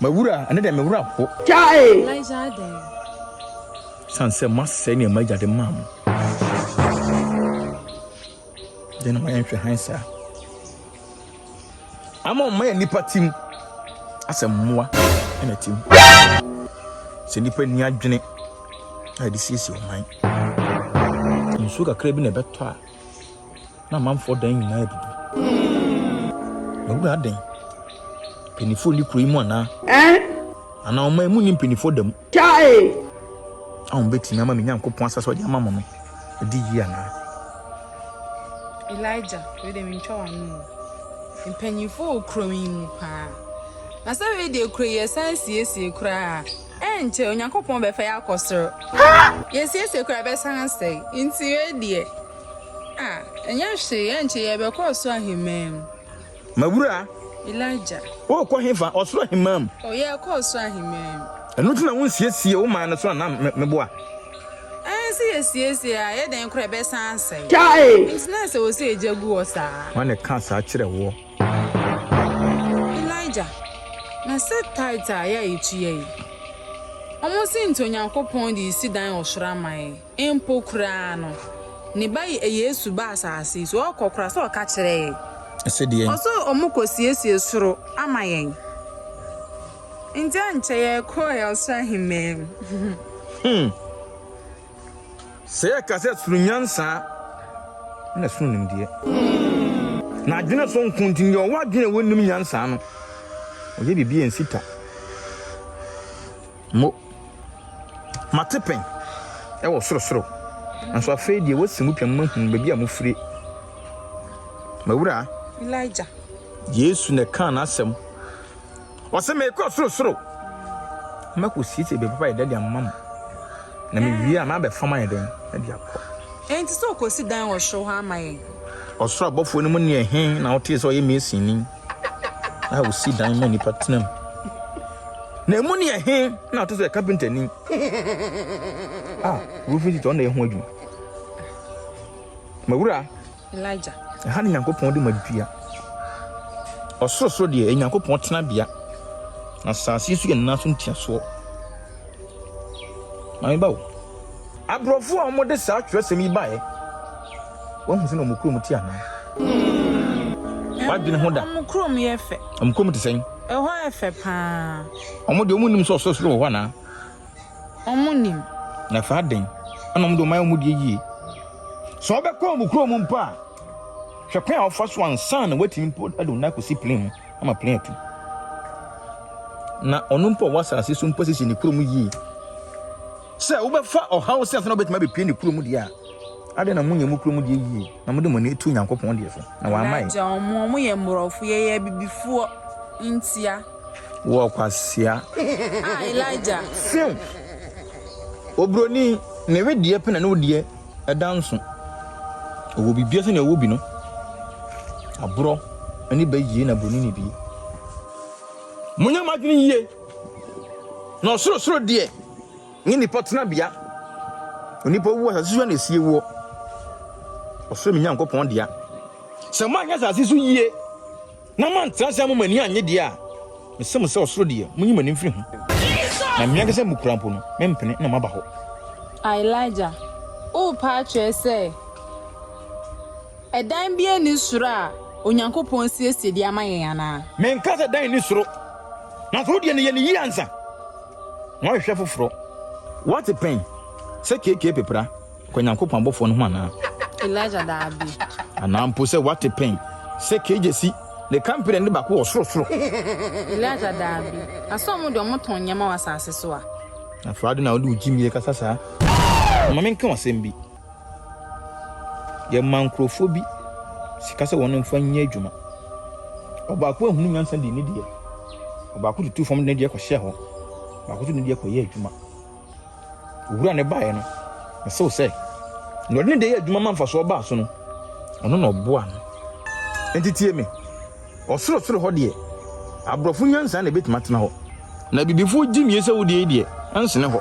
Mawura, and then Mawura. Chai! Sansa must say near my daddy, ma'am. Then my entry hands, I'm on my nipper team as a moi and a team. Seniper near Jenny. I deceive your mind. You sugar craving a better. Now, ma'am, for dying in Ibu. No garden. Penny fully cream one now. And now my moon penny for them. Chai! I'm betting Mamma Yanko Ponsa or your mamma. A dear now. Elijah, with them in Chow. In penny for crowing pa. I saw they cry, sense, yes, you cry. And tell Yanko Pombe Fire Coster. Yes, you cry best and say, into your dear. Ah, and yes, she and she ever cross him, ma'am. Mawura. Elijah. Oh, call him for also him, ma'am. Oh, yeah, cross him, ma'am. And nothing I won't see, oh, man, so I'm boy. I see, yes, I didn't cry best and say. Chai! It's nice to say Jaguar, sir. When the cancer actually war. Elijah. Na set tight ya ichie. Almost into Yanko Pondi sit down or shramai. Empo crano. Ni bai a yesu basasi, so all cocras or catch it. I said, dear. Also, Omoko siesi suro, amayen. In Janche, coy, I'll say him, ma'am. Say a cassette through Yansa. And a soon, dear. Now, dinner song continue. What dinner wouldn't mean Yansan? Or maybe be in Sita. Mo Matepen. I was so. And so afraid you was some mountain, baby, I'm free. Mawura. Elijah. Yes, in the can asem. What's a make us so? Maku city be papa daddy and mamma. Na me wi am be fama den na dia ko. Ain't so ko sit down or show her my. Osro abofo no mu ne hen na wote so ye mesin. I will sit down many partners. Na mu ne hen na to so carpenter ni. Ah, we fit it on the ho adwuma. Mawura. Elijah. Ha ne Yankopon de madua. Osoro de Yankopon tena bia. Na sase su ye na so ntia so. Mami bawo. Abrofo a mo de sa twesem yi bae. Wo hu se no mukro muti ana. Wadwene ho da. Mukro mu ye fe. Mukro muti sen. E ho e fe pa. Omo de omunim so osoro wo na. Omunim. Na fa den. Ana mo de mai omu de yi. So be ko mukro mu mpa. Hwekwan a ofa so ansan na watimi po ado na kosi plane ama plane atu. Na onumpo wasase so mposisi ni kurom yi. Se wo be fa o house sense na betima be pie ni kurom dia. Ade na munye mu kurom dia yi. Na mo de mo na etu Nyankopon dia so. Na wa mai. Ja omo ye murofo ye bibifuo ntia. Wo kwasia. Ah Elijah. Sim. Obroni ne we die pe na no die edanso. Owo bibia se na wo bi no. Abro ani ba yie na broni ni bi. Munya madini yie. No soro die. Ni potna bia. Oni po wu asase na esie wo. Osoro mi Nyankopon dia. Se ma nya asase su yie. Na man transa mo mani anye dia. Mesem se osoro die. Munyi mani mfiri ho. Na miya kese mukurampo no. Mempene na maba ho. Elijah. O pa twa se. Edan bia ni suro a Onyankopon siesie di amayen ana. Menka se dan ni suro. Na so die ne ye ni yi ansa. Na hwehwe foforo. What a pain. Se keke pepra. Ko Nyankopon bofo no ho ana. Elijah da abi. Ana mpo se what a pain. Se kejesi the company ne bako osoro. Elijah da abi. Aso de omoton nyama wasase so a. Na Friday na odi ujimi kasa sa. Ma menka wasem bi. Ye mankrofo bi sika se wono mfa nya adwuma. Obako ahunu nyansa de ne die. Obako tutu fom ne die ko hye ho. Obako tu ne die ko ye adwuma. Owura ne bae no. So say. No ne de ye adwuma manfa so ba so no. Ono na oboa no. Entitie me. Osoro ho de. Abrofo nyansa na betima tena ho. Na bibifo gimie se wo de die. Ansene ho.